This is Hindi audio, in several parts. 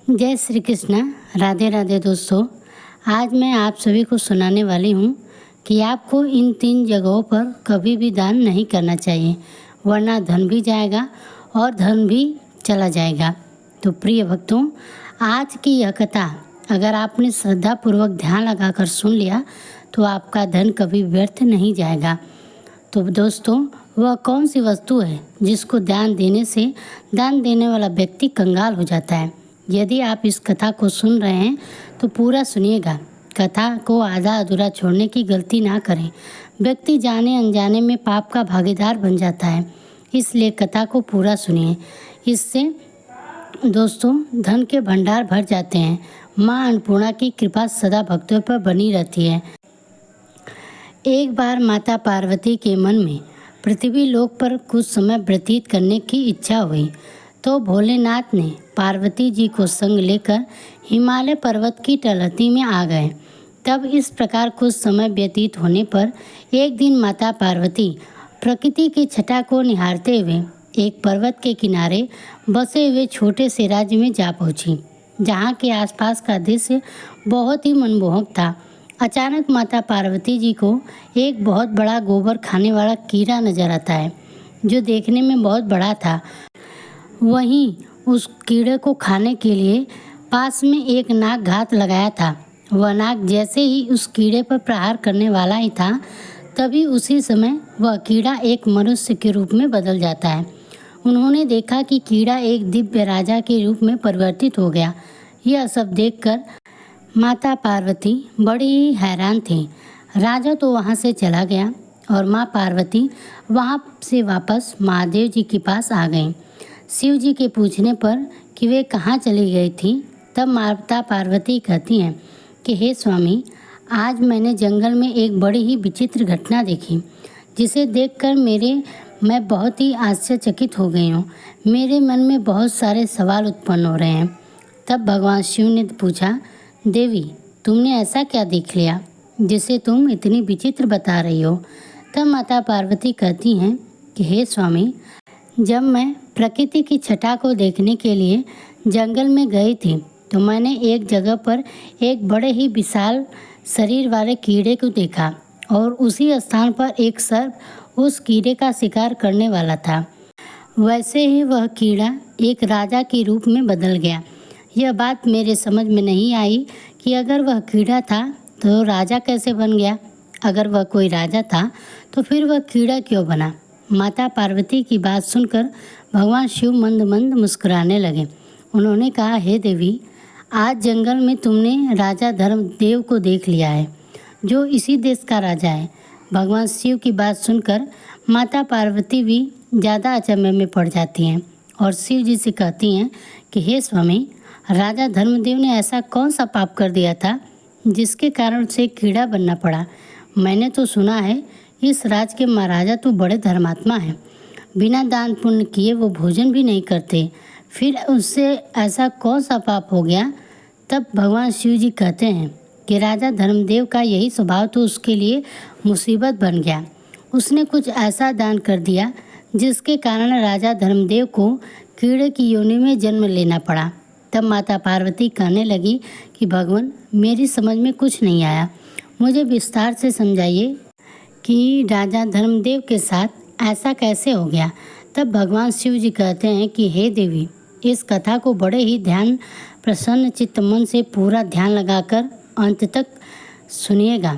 जय श्री कृष्ण। राधे राधे दोस्तों। आज मैं आप सभी को सुनाने वाली हूँ कि आपको इन 3 जगहों पर कभी भी दान नहीं करना चाहिए, वरना धन भी जाएगा और धन भी चला जाएगा। तो प्रिय भक्तों, आज की यह कथा अगर आपने श्रद्धापूर्वक ध्यान लगाकर सुन लिया तो आपका धन कभी व्यर्थ नहीं जाएगा। तो दोस्तों, वह कौन सी वस्तु है जिसको दान देने से दान देने वाला व्यक्ति कंगाल हो जाता है? यदि आप इस कथा को सुन रहे हैं तो पूरा सुनिएगा। कथा को आधा अधूरा छोड़ने की गलती ना करें। व्यक्ति जाने अनजाने में पाप का भागीदार बन जाता है, इसलिए कथा को पूरा सुनिए। इससे दोस्तों धन के भंडार भर जाते हैं। माँ अन्नपूर्णा की कृपा सदा भक्तों पर बनी रहती है। एक बार माता पार्वती के मन में पृथ्वी लोक पर कुछ समय व्यतीत करने की इच्छा हुई, तो भोलेनाथ ने पार्वती जी को संग लेकर हिमालय पर्वत की तलहटी में आ गए। तब इस प्रकार कुछ समय व्यतीत होने पर एक दिन माता पार्वती प्रकृति की छटा को निहारते हुए एक पर्वत के किनारे बसे हुए छोटे से राज्य में जा पहुंची, जहां के आसपास का दृश्य बहुत ही मनमोहक था। अचानक माता पार्वती जी को एक बहुत बड़ा गोबर खाने वाला कीड़ा नजर आता है, जो देखने में बहुत बड़ा था। वहीं उस कीड़े को खाने के लिए पास में एक नाग घात लगाया था। वह नाग जैसे ही उस कीड़े पर प्रहार करने वाला ही था, तभी उसी समय वह कीड़ा एक मनुष्य के रूप में बदल जाता है। उन्होंने देखा कि कीड़ा एक दिव्य राजा के रूप में परिवर्तित हो गया। यह सब देखकर माता पार्वती बड़ी ही हैरान थी। राजा तो वहाँ से चला गया और माँ पार्वती वहाँ से वापस महादेव जी के पास आ गईं। शिव जी के पूछने पर कि वे कहाँ चली गई थी, तब माता पार्वती कहती हैं कि हे स्वामी, आज मैंने जंगल में एक बड़ी ही विचित्र घटना देखी, जिसे देखकर मैं बहुत ही आश्चर्यचकित हो गई हूँ। मेरे मन में बहुत सारे सवाल उत्पन्न हो रहे हैं। तब भगवान शिव ने पूछा, देवी, तुमने ऐसा क्या देख लिया जिसे तुम इतनी विचित्र बता रही हो? तब माता पार्वती कहती हैं कि हे स्वामी, जब मैं प्रकृति की छटा को देखने के लिए जंगल में गई थी, तो मैंने एक जगह पर एक बड़े ही विशाल शरीर वाले कीड़े को देखा और उसी स्थान पर एक सर्प उस कीड़े का शिकार करने वाला था। वैसे ही वह कीड़ा एक राजा के रूप में बदल गया। यह बात मेरे समझ में नहीं आई कि अगर वह कीड़ा था तो राजा कैसे बन गया? अगर वह कोई राजा था तो फिर वह कीड़ा क्यों बना? माता पार्वती की बात सुनकर भगवान शिव मंद मंद मुस्कुराने लगे। उन्होंने कहा, हे देवी, आज जंगल में तुमने राजा धर्मदेव को देख लिया है, जो इसी देश का राजा है। भगवान शिव की बात सुनकर माता पार्वती भी ज़्यादा अचंभे में पड़ जाती हैं और शिव जी से कहती हैं कि हे स्वामी, राजा धर्मदेव ने ऐसा कौन सा पाप कर दिया था जिसके कारण उसे कीड़ा बनना पड़ा? मैंने तो सुना है इस राज के महाराजा तो बड़े धर्मात्मा हैं, बिना दान पुण्य किए वो भोजन भी नहीं करते, फिर उससे ऐसा कौन सा पाप हो गया? तब भगवान शिव जी कहते हैं कि राजा धर्मदेव का यही स्वभाव तो उसके लिए मुसीबत बन गया। उसने कुछ ऐसा दान कर दिया जिसके कारण राजा धर्मदेव को कीड़े की योनि में जन्म लेना पड़ा। तब माता पार्वती कहने लगी कि भगवान, मेरी समझ में कुछ नहीं आया, मुझे विस्तार से समझाइए कि राजा धर्मदेव के साथ ऐसा कैसे हो गया? तब भगवान शिव जी कहते हैं कि हे देवी, इस कथा को बड़े ही ध्यान प्रसन्न चित्त मन से पूरा ध्यान लगाकर अंत तक सुनिएगा,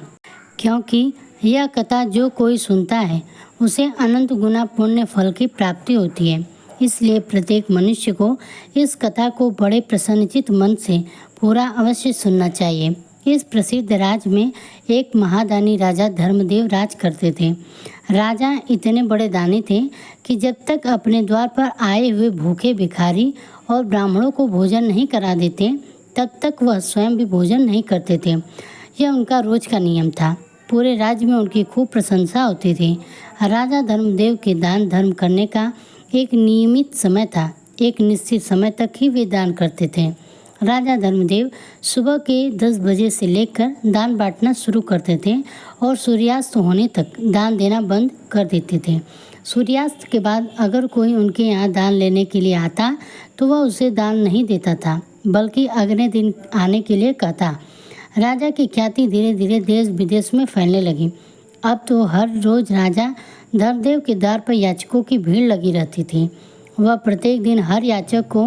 क्योंकि यह कथा जो कोई सुनता है उसे अनंत गुना पुण्य फल की प्राप्ति होती है। इसलिए प्रत्येक मनुष्य को इस कथा को बड़े प्रसन्नचित्त मन से पूरा अवश्य सुनना चाहिए। इस प्रसिद्ध राज्य में एक महादानी राजा धर्मदेव राज करते थे। राजा इतने बड़े दानी थे कि जब तक अपने द्वार पर आए हुए भूखे भिखारी और ब्राह्मणों को भोजन नहीं करा देते, तब तक वह स्वयं भी भोजन नहीं करते थे। यह उनका रोज का नियम था। पूरे राज्य में उनकी खूब प्रशंसा होती थी। राजा धर्मदेव के दान धर्म करने का एक नियमित समय था। एक निश्चित समय तक ही वे दान करते थे। राजा धर्मदेव सुबह के 10 बजे से लेकर दान बांटना शुरू करते थे और सूर्यास्त होने तक दान देना बंद कर देते थे। सूर्यास्त के बाद अगर कोई उनके यहाँ दान लेने के लिए आता तो वह उसे दान नहीं देता था। बल्कि अगले दिन आने के लिए कहता। राजा की ख्याति धीरे धीरे देश विदेश में फैलने लगी। अब तो हर रोज राजा धर्मदेव के द्वार पर याचकों की भीड़ लगी रहती थी। वह प्रत्येक दिन हर याचक को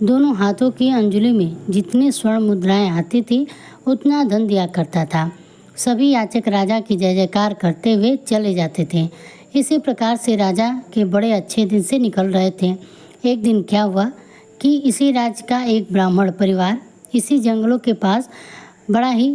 दोनों हाथों की अंजलि में जितनी स्वर्ण मुद्राएं आती थी उतना धन दिया करता था। सभी याचक राजा की जय जयकार करते हुए चले जाते थे। इसी प्रकार से राजा के बड़े अच्छे दिन से निकल रहे थे। एक दिन क्या हुआ कि इसी राज्य का एक ब्राह्मण परिवार इसी जंगलों के पास बड़ा ही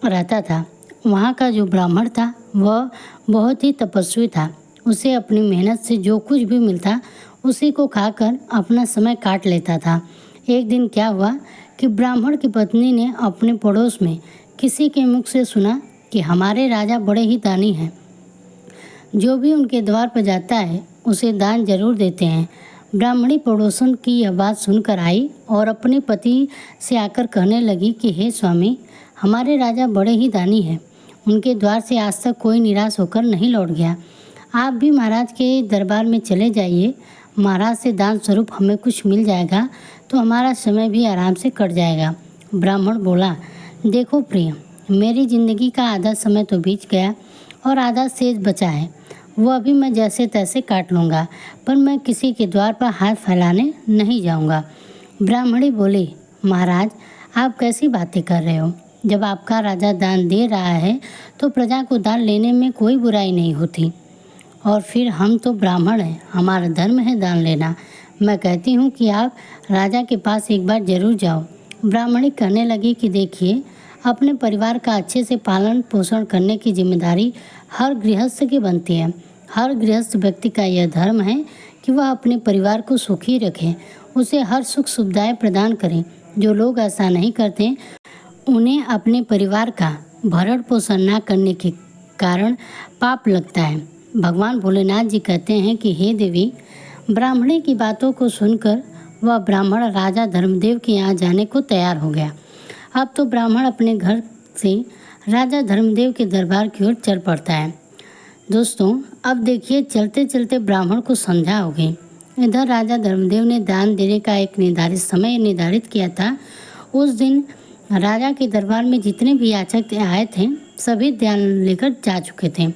रहता था। वहाँ का जो ब्राह्मण था वह बहुत ही तपस्वी था। उसे अपनी मेहनत से जो कुछ भी मिलता उसी को खाकर अपना समय काट लेता था। एक दिन क्या हुआ कि ब्राह्मण की पत्नी ने अपने पड़ोस में किसी के मुख से सुना कि हमारे राजा बड़े ही दानी हैं, जो भी उनके द्वार पर जाता है उसे दान जरूर देते हैं। ब्राह्मणी पड़ोसन की यह बात सुनकर आई और अपने पति से आकर कहने लगी कि हे स्वामी, हमारे राजा बड़े ही दानी हैं, उनके द्वार से आज तक कोई निराश होकर नहीं लौट गया। आप भी महाराज के दरबार में चले जाइए, महाराज से दान स्वरूप हमें कुछ मिल जाएगा तो हमारा समय भी आराम से कट जाएगा। ब्राह्मण बोला, देखो प्रिय, मेरी जिंदगी का आधा समय तो बीत गया और आधा शेष बचा है, वह भी मैं जैसे तैसे काट लूँगा, पर मैं किसी के द्वार पर हाथ फैलाने नहीं जाऊँगा। ब्राह्मणी बोली, महाराज आप कैसी बातें कर रहे हो? जब आपका राजा दान दे रहा है तो प्रजा को दान लेने में कोई बुराई नहीं होती, और फिर हम तो ब्राह्मण हैं, हमारा धर्म है दान लेना। मैं कहती हूँ कि आप राजा के पास एक बार जरूर जाओ। ब्राह्मणी कहने लगी कि देखिए, अपने परिवार का अच्छे से पालन पोषण करने की जिम्मेदारी हर गृहस्थ की बनती है। हर गृहस्थ व्यक्ति का यह धर्म है कि वह अपने परिवार को सुखी रखे, उसे हर सुख सुविधाएं प्रदान करें। जो लोग ऐसा नहीं करते उन्हें अपने परिवार का भरण पोषण न करने के कारण पाप लगता है। भगवान भोलेनाथ जी कहते हैं कि हे देवी, ब्राह्मणी की बातों को सुनकर वह ब्राह्मण राजा धर्मदेव के यहाँ जाने को तैयार हो गया। अब तो ब्राह्मण अपने घर से राजा धर्मदेव के दरबार की ओर चल पड़ता है। दोस्तों, अब देखिए, चलते चलते ब्राह्मण को संध्या हो गई। इधर राजा धर्मदेव ने दान देने का एक निर्धारित समय निर्धारित किया था। उस दिन राजा के दरबार में जितने भी याचक आए थे सभी दान लेकर जा चुके थे।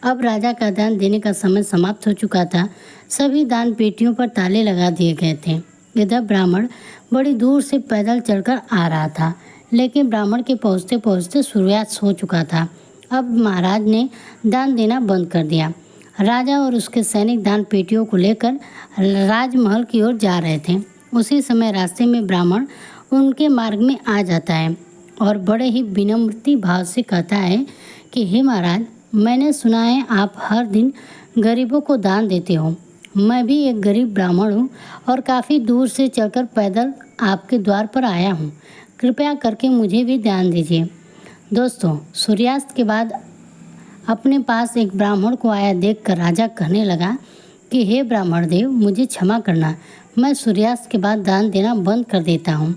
अब राजा का दान देने का समय समाप्त हो चुका था। सभी दान पेटियों पर ताले लगा दिए गए थे। इधर ब्राह्मण बड़ी दूर से पैदल चलकर आ रहा था, लेकिन ब्राह्मण के पहुँचते पहुँचते सूर्यास्त हो चुका था। अब महाराज ने दान देना बंद कर दिया। राजा और उसके सैनिक दान पेटियों को लेकर राजमहल की ओर जा रहे थे। उसी समय रास्ते में ब्राह्मण उनके मार्ग में आ जाता है और बड़े ही विनम्रती भाव से कहता है कि हे महाराज, मैंने सुना है आप हर दिन गरीबों को दान देते हो। मैं भी एक गरीब ब्राह्मण हूँ और काफ़ी दूर से चलकर पैदल आपके द्वार पर आया हूँ। कृपया करके मुझे भी दान दीजिए। दोस्तों, सूर्यास्त के बाद अपने पास एक ब्राह्मण को आया देखकर राजा कहने लगा कि हे ब्राह्मण देव, मुझे क्षमा करना, मैं सूर्यास्त के बाद दान देना बंद कर देता हूँ।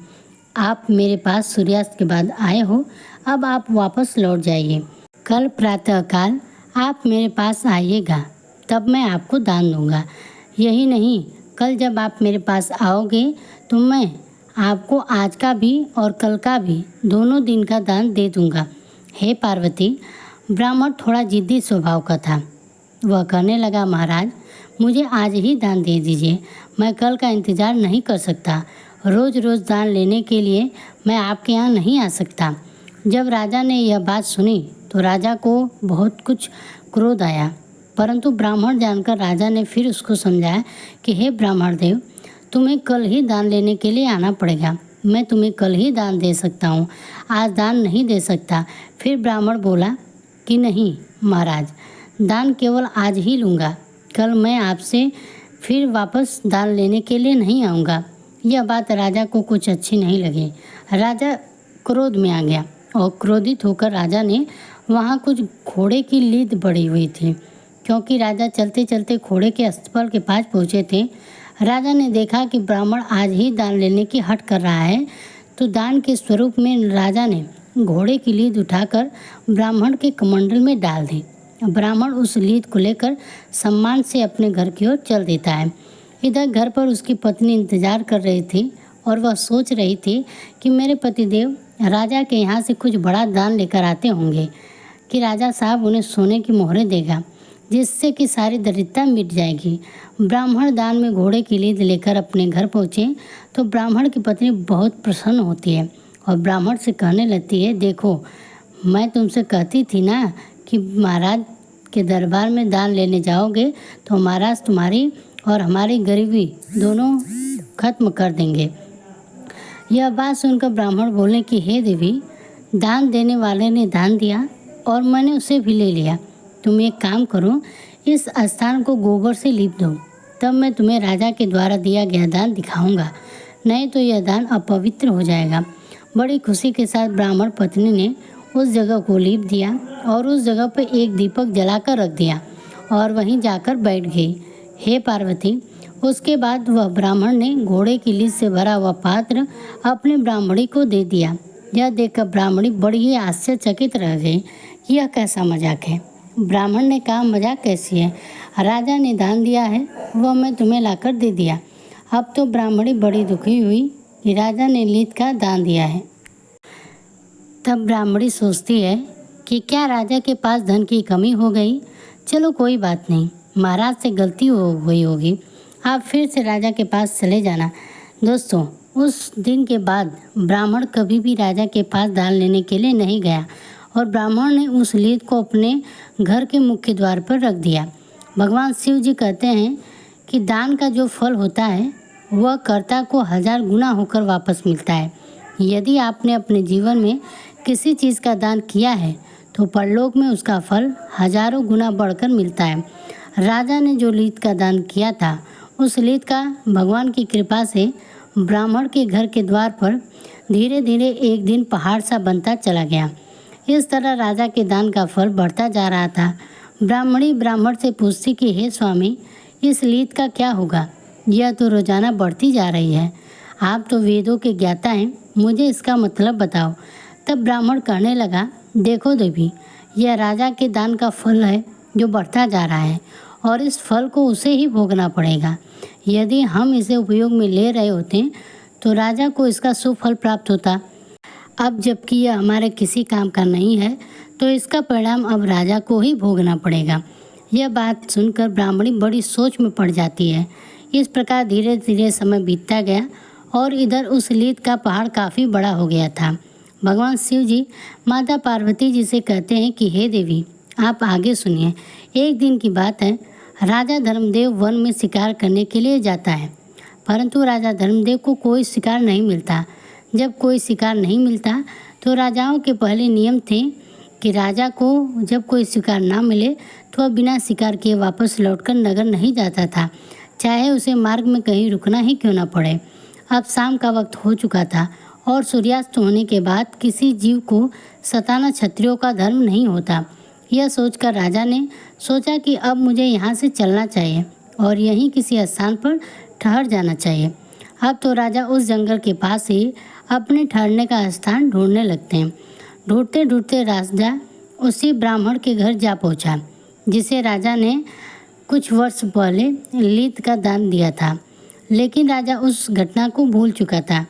आप मेरे पास सूर्यास्त के बाद आए हो, अब आप वापस लौट जाइए। कल प्रातःकाल आप मेरे पास आइएगा, तब मैं आपको दान दूंगा। यही नहीं, कल जब आप मेरे पास आओगे तो मैं आपको आज का भी और कल का भी दोनों दिन का दान दे दूंगा। हे पार्वती, ब्राह्मण थोड़ा जिद्दी स्वभाव का था। वह कहने लगा, महाराज मुझे आज ही दान दे दीजिए, मैं कल का इंतज़ार नहीं कर सकता। रोज़ रोज़ दान लेने के लिए मैं आपके यहाँ नहीं आ सकता। जब राजा ने यह बात सुनी तो राजा को बहुत कुछ क्रोध आया, परंतु ब्राह्मण जानकर राजा ने फिर उसको समझाया कि हे ब्राह्मण देव, तुम्हें कल ही दान लेने के लिए आना पड़ेगा। मैं तुम्हें कल ही दान दे सकता हूँ, आज दान नहीं दे सकता। फिर ब्राह्मण बोला कि नहीं महाराज, दान केवल आज ही लूँगा, कल मैं आपसे फिर वापस दान लेने के लिए नहीं आऊँगा। यह बात राजा को कुछ अच्छी नहीं लगी। राजा क्रोध में आ गया और क्रोधित होकर राजा ने वहाँ कुछ घोड़े की लीद पड़ी हुई थी। क्योंकि राजा चलते चलते घोड़े के स्थल के पास पहुँचे थे, राजा ने देखा कि ब्राह्मण आज ही दान लेने की हट कर रहा है, तो दान के स्वरूप में राजा ने घोड़े की लीद उठाकर ब्राह्मण के कमंडल में डाल दी। ब्राह्मण उस लीद को लेकर सम्मान से अपने घर की ओर चल देता है। इधर घर पर उसकी पत्नी इंतजार कर रही थी। और वह सोच रही थी कि मेरे पतिदेव राजा के यहाँ से कुछ बड़ा दान लेकर आते होंगे कि राजा साहब उन्हें सोने की मोहरें देगा, जिससे कि सारी दरिद्रता मिट जाएगी। ब्राह्मण दान में घोड़े की लीद लेकर अपने घर पहुँचे तो ब्राह्मण की पत्नी बहुत प्रसन्न होती है और ब्राह्मण से कहने लगती है, देखो मैं तुमसे कहती थी ना कि महाराज के दरबार में दान लेने जाओगे तो महाराज तुम्हारी और हमारी गरीबी दोनों खत्म कर देंगे। यह बात सुनकर ब्राह्मण बोले कि हे देवी, दान देने वाले ने दान दिया और मैंने उसे भी ले लिया। तुम एक काम करो, इस स्थान को गोबर से लीप दो, तब मैं तुम्हें राजा के द्वारा दिया गया दान दिखाऊंगा, नहीं तो यह दान अपवित्र हो जाएगा। बड़ी खुशी के साथ ब्राह्मण पत्नी ने उस जगह को लीप दिया और उस जगह पर एक दीपक जलाकर रख दिया और वहीं जाकर बैठ गई। हे पार्वती, उसके बाद वह ब्राह्मण ने घोड़े की लीद से भरा हुआ पात्र अपनी ब्राह्मणी को दे दिया। यह देखकर ब्राह्मणी बड़ी ही आश्चर्यचकित रह गई कि यह कैसा मजाक है। ब्राह्मण ने कहा, मजाक कैसी है, राजा ने दान दिया है, वह मैं तुम्हें लाकर दे दिया। अब तो ब्राह्मणी बड़ी दुखी हुई कि राजा ने लीद का दान दिया है। तब ब्राह्मणी सोचती है कि क्या राजा के पास धन की कमी हो गई। चलो कोई बात नहीं, महाराज से गलती हो गई होगी, आप फिर से राजा के पास चले जाना। दोस्तों, उस दिन के बाद ब्राह्मण कभी भी राजा के पास दान लेने के लिए नहीं गया और ब्राह्मण ने उस लीद को अपने घर के मुख्य द्वार पर रख दिया। भगवान शिव जी कहते हैं कि दान का जो फल होता है वह कर्ता को 1000 गुना होकर वापस मिलता है। यदि आपने अपने जीवन में किसी चीज़ का दान किया है तो परलोक में उसका फल हजारों गुना बढ़कर मिलता है। राजा ने जो लीद का दान किया था, उस लीद का भगवान की कृपा से ब्राह्मण के घर के द्वार पर धीरे धीरे एक दिन पहाड़ सा बनता चला गया। इस तरह राजा के दान का फल बढ़ता जा रहा था। ब्राह्मणी ब्राह्मण से पूछती कि हे स्वामी, इस लीद का क्या होगा, यह तो रोजाना बढ़ती जा रही है। आप तो वेदों के ज्ञाता हैं, मुझे इसका मतलब बताओ। तब ब्राह्मण कहने लगा, देखो देवी, यह राजा के दान का फल है जो बढ़ता जा रहा है और इस फल को उसे ही भोगना पड़ेगा। यदि हम इसे उपयोग में ले रहे होते तो राजा को इसका सुफल प्राप्त होता। अब जबकि यह हमारे किसी काम का नहीं है तो इसका परिणाम अब राजा को ही भोगना पड़ेगा। यह बात सुनकर ब्राह्मणी बड़ी सोच में पड़ जाती है। इस प्रकार धीरे धीरे समय बीतता गया और इधर उस लीद का पहाड़ काफ़ी बड़ा हो गया था। भगवान शिव जी माता पार्वती जी से कहते हैं कि हे देवी, आप आगे सुनिए। एक दिन की बात है, राजा धर्मदेव वन में शिकार करने के लिए जाता है, परंतु राजा धर्मदेव को कोई शिकार नहीं मिलता। जब कोई शिकार नहीं मिलता तो राजाओं के पहले नियम थे कि राजा को जब कोई शिकार ना मिले तो वह बिना शिकार किए वापस लौटकर नगर नहीं जाता था, चाहे उसे मार्ग में कहीं रुकना ही क्यों ना पड़े। अब शाम का वक्त हो चुका था और सूर्यास्त होने के बाद किसी जीव को सताना क्षत्रियों का धर्म नहीं होता। यह सोचकर राजा ने सोचा कि अब मुझे यहाँ से चलना चाहिए और यहीं किसी स्थान पर ठहर जाना चाहिए। अब तो राजा उस जंगल के पास ही अपने ठहरने का स्थान ढूंढने लगते हैं। ढूंढते ढूंढते राजा उसी ब्राह्मण के घर जा पहुँचा जिसे राजा ने कुछ वर्ष पहले लीद का दान दिया था, लेकिन राजा उस घटना को भूल चुका था।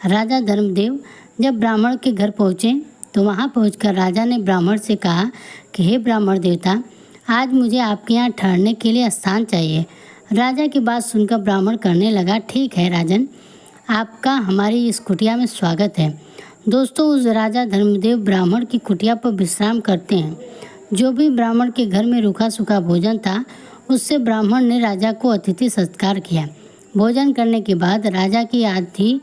राजा धर्मदेव जब ब्राह्मण के घर पहुँचे तो वहाँ पहुंचकर राजा ने ब्राह्मण से कहा कि हे ब्राह्मण देवता, आज मुझे आपके यहाँ ठहरने के लिए स्थान चाहिए। राजा की बात सुनकर ब्राह्मण कहने लगा, ठीक है राजन, आपका हमारी इस कुटिया में स्वागत है। दोस्तों, उस राजा धर्मदेव ब्राह्मण की कुटिया पर विश्राम करते हैं। जो भी ब्राह्मण के घर में रूखा सूखा भोजन था उससे ब्राह्मण ने राजा को अतिथि सत्कार किया। भोजन करने के बाद राजा की आधी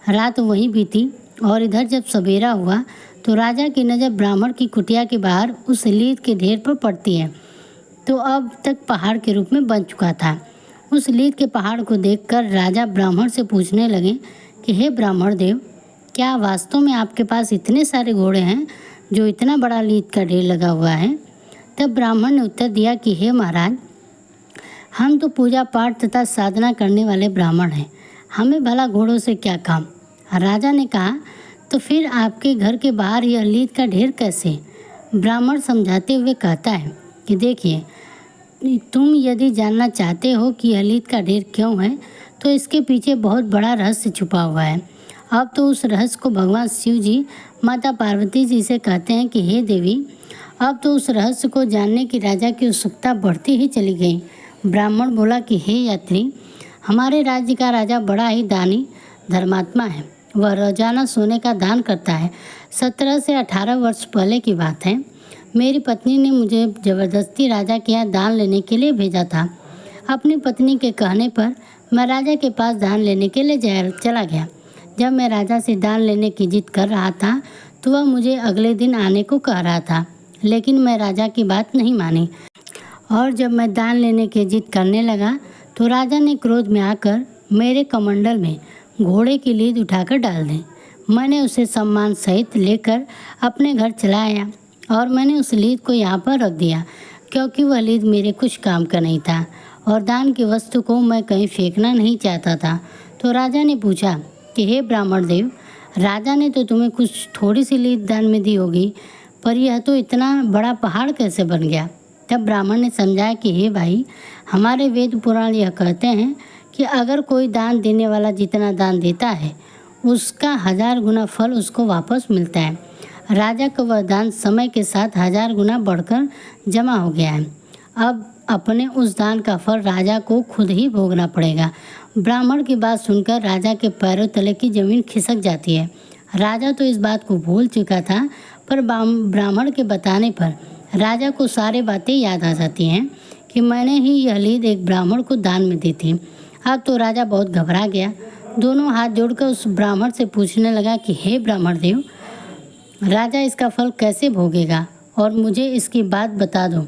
रात वहीं बीती और इधर जब सवेरा हुआ तो राजा की नज़र ब्राह्मण की कुटिया के बाहर उस लीद के ढेर पर पड़ती है, तो अब तक पहाड़ के रूप में बन चुका था। उस लीद के पहाड़ को देखकर राजा ब्राह्मण से पूछने लगे कि हे ब्राह्मण देव, क्या वास्तव में आपके पास इतने सारे घोड़े हैं जो इतना बड़ा लीद का ढेर लगा हुआ है? तब ब्राह्मण ने उत्तर दिया कि हे महाराज, हम तो पूजा पाठ तथा साधना करने वाले ब्राह्मण हैं, हमें भला घोड़ों से क्या काम। राजा ने कहा, तो फिर आपके घर के बाहर यह लीद का ढेर कैसे? ब्राह्मण समझाते हुए कहता है कि देखिए, तुम यदि जानना चाहते हो कि यह लीद का ढेर क्यों है तो इसके पीछे बहुत बड़ा रहस्य छुपा हुआ है। अब तो उस रहस्य को भगवान शिव जी माता पार्वती जी से कहते हैं कि हे देवी, अब तो उस रहस्य को जानने की राजा की उत्सुकता बढ़ती ही चली गई। ब्राह्मण बोला कि हे यात्री, हमारे राज्य का राजा बड़ा ही दानी धर्मात्मा है। वह रोजाना सोने का दान करता है। 17 से 18 वर्ष पहले की बात है। मेरी पत्नी ने मुझे ज़बरदस्ती राजा के यहाँ दान लेने के लिए भेजा था। अपनी पत्नी के कहने पर मैं राजा के पास दान लेने के लिए चला गया। जब मैं राजा से दान लेने की जिद कर रहा था तो वह मुझे अगले दिन आने को कह रहा था, लेकिन मैं राजा की बात नहीं मानी और जब मैं दान लेने की जिद करने लगा तो राजा ने क्रोध में आकर मेरे कमंडल में घोड़े की लीद उठाकर डाल दी। मैंने उसे सम्मान सहित लेकर अपने घर चला आया और मैंने उस लीद को यहाँ पर रख दिया, क्योंकि वह लीद मेरे कुछ काम का नहीं था और दान की वस्तु को मैं कहीं फेंकना नहीं चाहता था। तो राजा ने पूछा कि हे ब्राह्मण देव, राजा ने तो तुम्हें कुछ थोड़ी सी लीद दान में दी होगी, पर यह तो इतना बड़ा पहाड़ कैसे बन गया। तब ब्राह्मण ने समझाया कि हे भाई, हमारे वेद पुराण यह कहते हैं कि अगर कोई दान देने वाला जितना दान देता है उसका 1000 गुना फल उसको वापस मिलता है। राजा का वह दान समय के साथ 1000 गुना बढ़कर जमा हो गया है। अब अपने उस दान का फल राजा को खुद ही भोगना पड़ेगा। ब्राह्मण की बात सुनकर राजा के पैरों तले की जमीन खिसक जाती है। राजा तो इस बात को भूल चुका था, पर ब्राह्मण के बताने पर राजा को सारी बातें याद आ जाती हैं कि मैंने ही यह लीद एक ब्राह्मण को दान में दी थी। अब तो राजा बहुत घबरा गया। दोनों हाथ जोड़कर उस ब्राह्मण से पूछने लगा कि हे ब्राह्मण देव, राजा इसका फल कैसे भोगेगा और मुझे इसकी बात बता दो।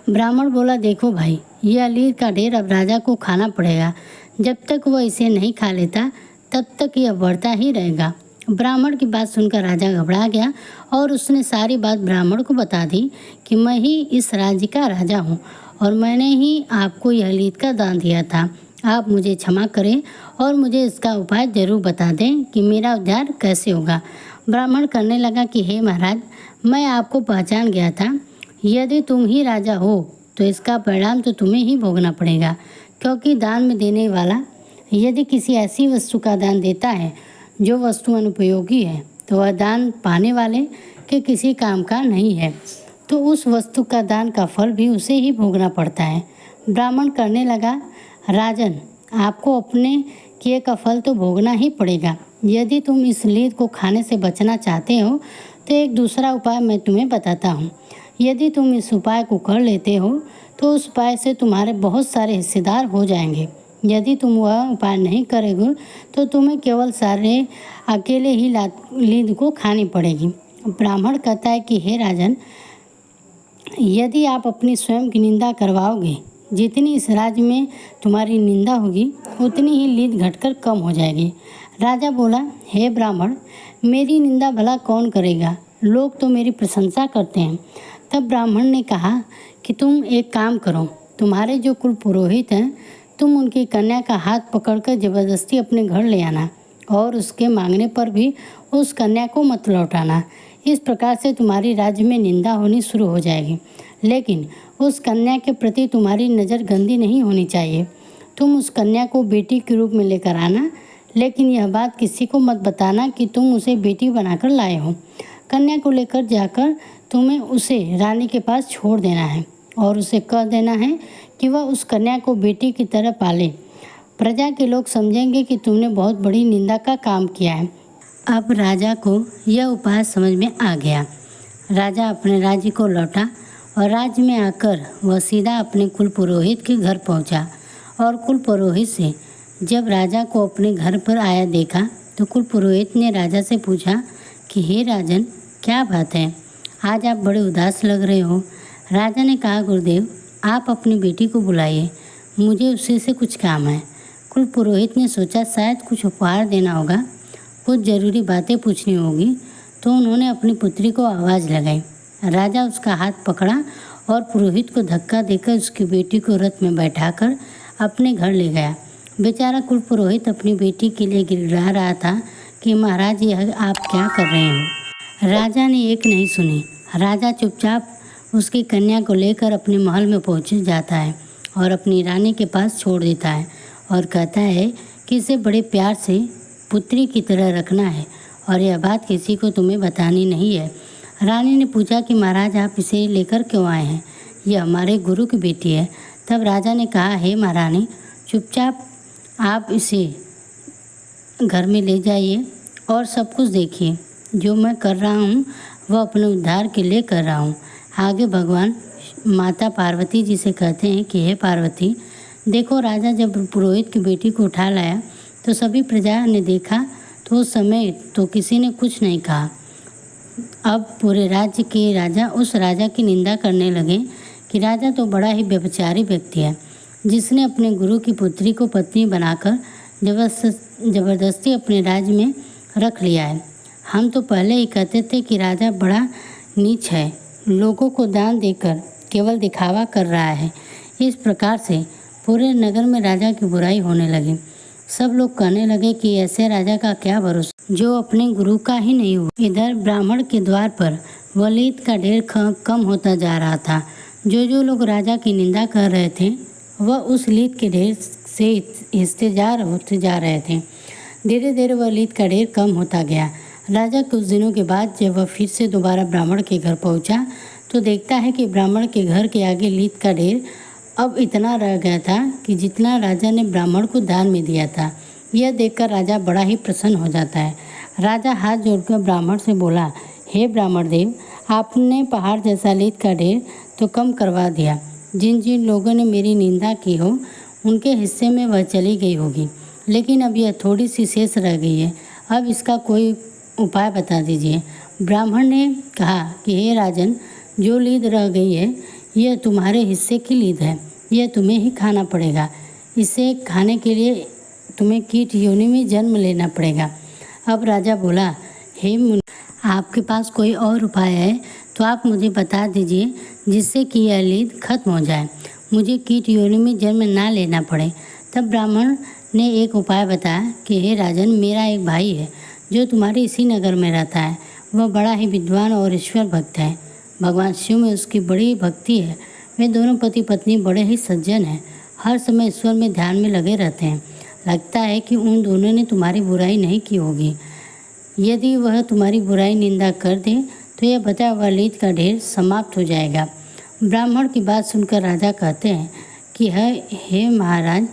ब्राह्मण बोला, देखो भाई, यह लीद का ढेर अब राजा को खाना पड़ेगा। जब तक वह इसे नहीं खा लेता तब तक यह बढ़ता ही रहेगा। ब्राह्मण की बात सुनकर राजा घबरा गया और उसने सारी बात ब्राह्मण को बता दी कि मैं ही इस राज्य का राजा हूँ और मैंने ही आपको यह लीद का दान दिया था। आप मुझे क्षमा करें और मुझे इसका उपाय जरूर बता दें कि मेरा उद्धार कैसे होगा। ब्राह्मण करने लगा कि हे महाराज, मैं आपको पहचान गया था। यदि तुम ही राजा हो तो इसका परिणाम तो तुम्हें ही भोगना पड़ेगा, क्योंकि दान में देने वाला यदि किसी ऐसी वस्तु का दान देता है जो वस्तु अनुपयोगी है तो वह दान पाने वाले के किसी काम का नहीं है, तो उस वस्तु का दान का फल भी उसे ही भोगना पड़ता है। ब्राह्मण करने लगा, राजन, आपको अपने किए का फल तो भोगना ही पड़ेगा। यदि तुम इस लीद को खाने से बचना चाहते हो तो एक दूसरा उपाय मैं तुम्हें बताता हूँ। यदि तुम इस उपाय को कर लेते हो तो उस उपाय से तुम्हारे बहुत सारे हिस्सेदार हो जाएंगे। यदि तुम वह उपाय नहीं करोगे तो तुम्हें केवल सारे अकेले ही लीद को खानी पड़ेगी। ब्राह्मण कहता है कि हे राजन, यदि आप अपनी स्वयं की निंदा करवाओगे, जितनी इस राज्य में तुम्हारी निंदा होगी उतनी ही लीद घटकर कम हो जाएगी। राजा बोला, हे ब्राह्मण, मेरी निंदा भला कौन करेगा, लोग तो मेरी प्रशंसा करते हैं। तब ब्राह्मण ने कहा कि तुम एक काम करो, तुम्हारे जो कुल पुरोहित हैं तुम उनकी कन्या का हाथ पकड़कर जबरदस्ती अपने घर ले आना और उसके मांगने पर भी उस कन्या को मत लौटाना। इस प्रकार से तुम्हारी राज्य में निंदा होनी शुरू हो जाएगी, लेकिन उस कन्या के प्रति तुम्हारी नज़र गंदी नहीं होनी चाहिए। तुम उस कन्या को बेटी के रूप में लेकर आना, लेकिन यह बात किसी को मत बताना कि तुम उसे बेटी बनाकर लाए हो। कन्या को लेकर जाकर तुम्हें उसे रानी के पास छोड़ देना है और उसे कह देना है कि वह उस कन्या को बेटी की तरह पाले। प्रजा के लोग समझेंगे कि तुमने बहुत बड़ी निंदा का काम किया है। अब राजा को यह उपाय समझ में आ गया। राजा अपने राज्य को लौटा और राज्य में आकर वह सीधा अपने कुल पुरोहित के घर पहुंचा और कुल पुरोहित से जब राजा को अपने घर पर आया देखा तो कुल पुरोहित ने राजा से पूछा कि हे राजन, क्या बात है, आज आप बड़े उदास लग रहे हो। राजा ने कहा, गुरुदेव, आप अपनी बेटी को बुलाइए, मुझे उसी से कुछ काम है। कुल पुरोहित ने सोचा शायद कुछ उपहार देना होगा, कुछ ज़रूरी बातें पूछनी होगी, तो उन्होंने अपनी पुत्री को आवाज़ लगाई। राजा उसका हाथ पकड़ा और पुरोहित को धक्का देकर उसकी बेटी को रथ में बैठाकर अपने घर ले गया। बेचारा कुल पुरोहित अपनी बेटी के लिए गिड़गिड़ा रहा था कि महाराज, यह आप क्या कर रहे हो। राजा ने एक नहीं सुनी। राजा चुपचाप उसकी कन्या को लेकर अपने महल में पहुंच जाता है और अपनी रानी के पास छोड़ देता है और कहता है कि इसे बड़े प्यार से पुत्री की तरह रखना है और यह बात किसी को तुम्हें बतानी नहीं है। रानी ने पूछा कि महाराज आप इसे लेकर क्यों आए हैं? यह हमारे गुरु की बेटी है। तब राजा ने कहा, हे महारानी, चुपचाप आप इसे घर में ले जाइए और सब कुछ देखिए। जो मैं कर रहा हूँ वह अपने उद्धार के लिए कर रहा हूँ। आगे भगवान माता पार्वती जी से कहते हैं कि हे पार्वती, देखो राजा जब पुरोहित की बेटी को उठा लाया तो सभी प्रजा ने देखा, तो उस समय तो किसी ने कुछ नहीं कहा। अब पूरे राज्य के राजा उस राजा की निंदा करने लगे कि राजा तो बड़ा ही व्यभिचारी व्यक्ति है, जिसने अपने गुरु की पुत्री को पत्नी बनाकर जबरदस्ती अपने राज्य में रख लिया है। हम तो पहले ही कहते थे कि राजा बड़ा नीच है, लोगों को दान देकर केवल दिखावा कर रहा है। इस प्रकार से पूरे नगर में राजा की बुराई होने लगी। सब लोग कहने लगे कि ऐसे राजा का क्या भरोसा जो अपने गुरु का ही नहीं हुआ। इधर ब्राह्मण के द्वार पर वलीद का ढेर कम होता जा रहा था। जो लोग राजा की निंदा कर रहे थे वह उस लीद के ढेर से हिस्सेदार होते जा रहे थे। धीरे धीरे वह लीद का ढेर कम होता गया। राजा कुछ दिनों के बाद जब वह फिर से दोबारा ब्राह्मण के घर पहुंचा तो देखता है कि ब्राह्मण के घर के आगे लीद का ढेर अब इतना रह गया था कि जितना राजा ने ब्राह्मण को दान में दिया था। यह देखकर राजा बड़ा ही प्रसन्न हो जाता है। राजा हाथ जोड़कर ब्राह्मण से बोला, हे ब्राह्मण देव, आपने पहाड़ जैसा लीद का ढेर तो कम करवा दिया। जिन जिन लोगों ने मेरी निंदा की हो उनके हिस्से में वह चली गई होगी, लेकिन अब यह थोड़ी सी शेष रह गई है। अब इसका कोई उपाय बता दीजिए। ब्राह्मण ने कहा कि हे राजन, जो लीद रह गई है यह तुम्हारे हिस्से की लीद है, यह तुम्हें ही खाना पड़ेगा। इसे खाने के लिए तुम्हें कीट योनि में जन्म लेना पड़ेगा। अब राजा बोला, हे मुनि, आपके पास कोई और उपाय है तो आप मुझे बता दीजिए, जिससे कि यह लीद खत्म हो जाए, मुझे कीट योनि में जन्म ना लेना पड़े। तब ब्राह्मण ने एक उपाय बताया कि हे राजन, मेरा एक भाई है जो तुम्हारे इसी नगर में रहता है। वह बड़ा ही विद्वान और ईश्वर भक्त है। भगवान शिव में उसकी बड़ी भक्ति है। वे दोनों पति पत्नी बड़े ही सज्जन हैं, हर समय ईश्वर में ध्यान में लगे रहते हैं। लगता है कि उन दोनों ने तुम्हारी बुराई नहीं की होगी। यदि वह तुम्हारी बुराई निंदा कर दे तो यह बताया हुआ लीद का ढेर समाप्त हो जाएगा। ब्राह्मण की बात सुनकर राजा कहते हैं कि हे महाराज,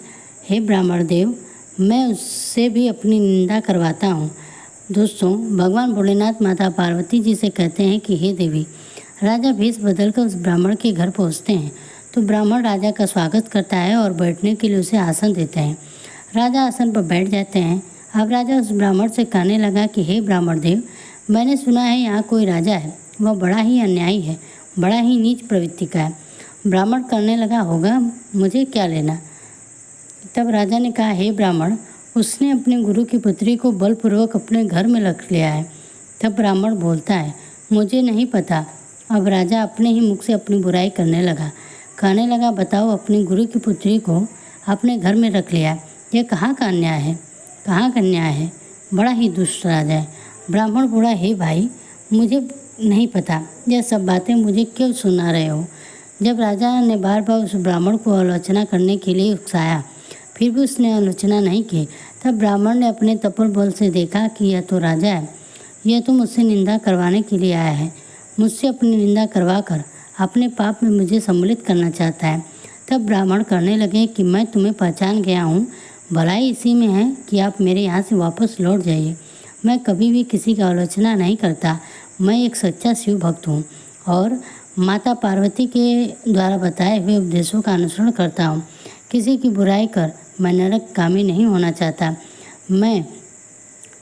हे ब्राह्मण देव, मैं उससे भी अपनी निंदा करवाता हूँ। दोस्तों, भगवान भोलेनाथ माता पार्वती जी से कहते हैं कि हे देवी। राजा भेष बदलकर उस ब्राह्मण के घर पहुँचते हैं तो ब्राह्मण राजा का स्वागत करता है और बैठने के लिए उसे आसन देते हैं। राजा आसन पर बैठ जाते हैं। अब राजा उस ब्राह्मण से कहने लगा कि हे ब्राह्मण देव, मैंने सुना है यहाँ कोई राजा है, वह बड़ा ही अन्यायी है, बड़ा ही नीच प्रवृत्ति का है। ब्राह्मण करने लगा, होगा, मुझे क्या लेना। तब राजा ने कहा, हे ब्राह्मण, उसने अपने गुरु की पुत्री को बलपूर्वक अपने घर में रख लिया है। तब ब्राह्मण बोलता है, मुझे नहीं पता। अब राजा अपने ही मुख से अपनी बुराई करने लगा, कहने लगा, बताओ, अपने गुरु की पुत्री को अपने घर में रख लिया, यह कहाँ का अन्याय है, कहाँ का न्याय है। बड़ा ही दुष्ट राजा है। ब्राह्मण बोला, हे भाई, मुझे नहीं पता, यह सब बातें मुझे क्यों सुना रहे हो। जब राजा ने बार बार उस ब्राह्मण को आलोचना करने के लिए उकसाया, फिर भी उसने आलोचना नहीं की। तब ब्राह्मण ने अपने तपोबल बल से देखा कि यह तो राजा है, यह तो मुझसे निंदा करवाने के लिए आया है, मुझसे अपनी निंदा करवाकर अपने पाप में मुझे सम्मिलित करना चाहता है। तब ब्राह्मण कहने लगे कि मैं तुम्हें पहचान गया हूँ, भलाई इसी में है कि आप मेरे यहाँ से वापस लौट जाइए। मैं कभी भी किसी की आलोचना नहीं करता। मैं एक सच्चा शिव भक्त हूँ और माता पार्वती के द्वारा बताए हुए उपदेशों का अनुसरण करता हूँ। किसी की बुराई कर मैं नरकगामी नहीं होना चाहता। मैं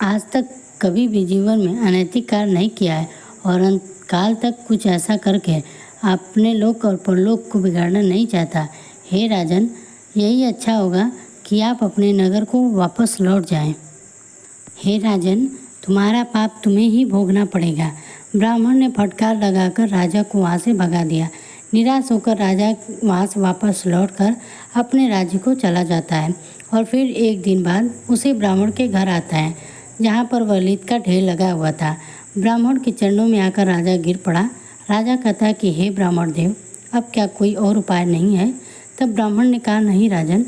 आज तक कभी भी जीवन में अनैतिक कार्य नहीं किया है और अंतकाल तक कुछ ऐसा करके अपने लोक और परलोक को बिगाड़ना नहीं चाहता। हे राजन, यही अच्छा होगा कि आप अपने नगर को वापस लौट जाएं। हे राजन, तुम्हारा पाप तुम्हें ही भोगना पड़ेगा। ब्राह्मण ने फटकार लगाकर राजा को वहाँ से भगा दिया। निराश होकर राजा वहाँ से वापस लौटकर अपने राज्य को चला जाता है और फिर एक दिन बाद उसी ब्राह्मण के घर आता है जहाँ पर वलीद का ढेर लगा हुआ था। ब्राह्मण के चरणों में आकर राजा गिर पड़ा। राजा कहता कि हे ब्राह्मण देव, अब क्या कोई और उपाय नहीं है। तब ब्राह्मण ने कहा, नहीं राजन,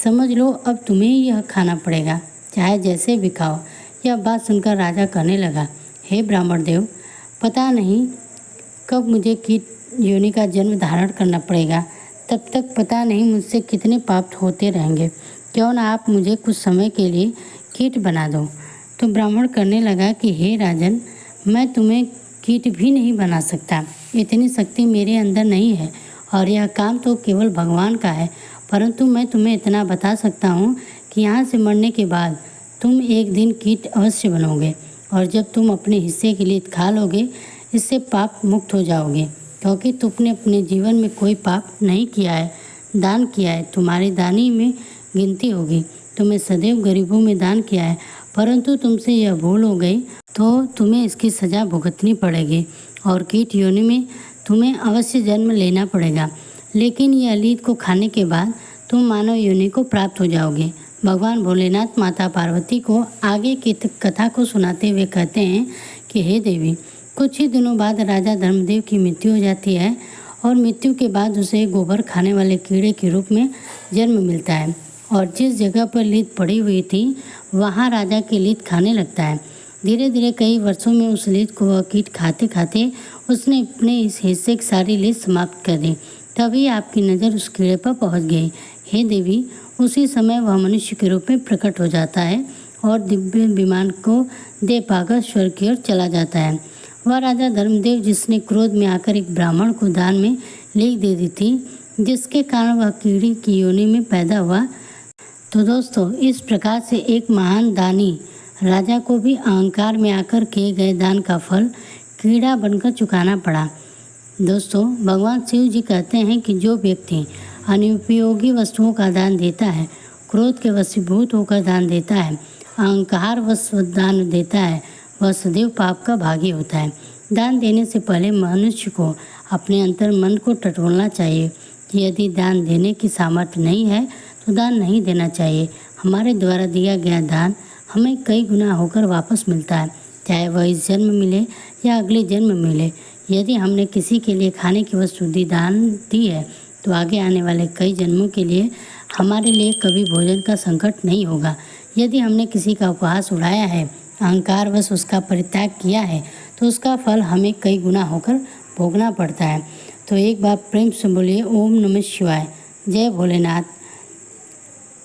समझ लो अब तुम्हें ही यह खाना पड़ेगा, चाहे जैसे भी खाओ। यह बात सुनकर राजा कहने लगा, हे ब्राह्मण देव, पता नहीं कब मुझे कीट योनि का जन्म धारण करना पड़ेगा। तब तक पता नहीं मुझसे कितने पाप होते रहेंगे। क्यों ना आप मुझे कुछ समय के लिए कीट बना दो। तो ब्राह्मण करने लगा कि हे राजन, मैं तुम्हें कीट भी नहीं बना सकता। इतनी शक्ति मेरे अंदर नहीं है और यह काम तो केवल भगवान का है। परंतु मैं तुम्हें इतना बता सकता हूँ कि यहाँ से मरने के बाद तुम एक दिन कीट अवश्य बनोगे, और जब तुम अपने हिस्से के लिए खा लोगे, इससे पाप मुक्त हो जाओगे, क्योंकि तुमने अपने जीवन में कोई पाप नहीं किया है, दान किया है। तुम्हारी दानी में गिनती होगी। तुम्हें सदैव गरीबों में दान किया है, परंतु तुमसे यह भूल हो गई तो तुम्हें इसकी सज़ा भुगतनी पड़ेगी और कीट योनि में तुम्हें अवश्य जन्म लेना पड़ेगा। लेकिन ये अलीद को खाने के बाद तुम मानव योनि को प्राप्त हो जाओगे। भगवान भोलेनाथ माता पार्वती को आगे की कथा को सुनाते हुए कहते हैं कि हे देवी, कुछ ही दिनों बाद राजा धर्मदेव की मृत्यु हो जाती है और मृत्यु के बाद उसे गोबर खाने वाले कीड़े के रूप में जन्म मिलता है, और जिस जगह पर लीद पड़ी हुई थी वहाँ राजा की लीद खाने लगता है। धीरे धीरे कई वर्षों में उस लीद को वह कीट खाते खाते उसने अपने इस हिस्से की सारी लीद समाप्त कर दी। तभी आपकी नज़र उस कीड़े पर पहुँच गई। हे देवी, उसी समय वह मनुष्य के रूप में प्रकट हो जाता है और दिव्य विमान को दे पाकर स्वर्ग की ओर चला जाता है। वह राजा धर्मदेव जिसने क्रोध में आकर एक ब्राह्मण को दान में लीद दे दी थी, जिसके कारण वह कीड़ी की योनि में पैदा हुआ। तो दोस्तों, इस प्रकार से एक महान दानी राजा को भी अहंकार में आकर किए गए दान का फल कीड़ा बनकर चुकाना पड़ा। दोस्तों, भगवान शिव जी कहते हैं कि जो व्यक्ति अनुपयोगी वस्तुओं का दान देता है, क्रोध के वशीभूत होकर दान देता है, अहंकार वश दान देता है, वह सदैव पाप का भागी होता है। दान देने से पहले मनुष्य को अपने अंतर मन को टटोलना चाहिए कि यदि दान देने की सामर्थ्य नहीं है तो दान नहीं देना चाहिए। हमारे द्वारा दिया गया दान हमें कई गुना होकर वापस मिलता है, चाहे वह इस जन्म मिले या अगले जन्म मिले। यदि हमने किसी के लिए खाने की वस्तु दान दी है तो आगे आने वाले कई जन्मों के लिए हमारे लिए कभी भोजन का संकट नहीं होगा। यदि हमने किसी का उपहास उड़ाया है, अहंकारवश उसका परित्याग किया है, तो उसका फल हमें कई गुना होकर भोगना पड़ता है। तो एक बार प्रेम से बोलिए ओम नमः शिवाय। जय भोलेनाथ,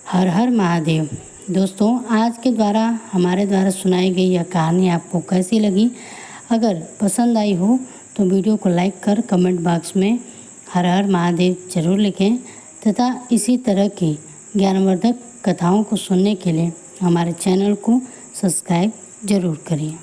हर हर महादेव। दोस्तों, आज के द्वारा हमारे द्वारा सुनाई गई यह कहानी आपको कैसी लगी? अगर पसंद आई हो तो वीडियो को लाइक कर कमेंट बॉक्स में हर हर महादेव जरूर लिखें, तथा इसी तरह की ज्ञानवर्धक कथाओं को सुनने के लिए हमारे चैनल को सब्सक्राइब जरूर करिए।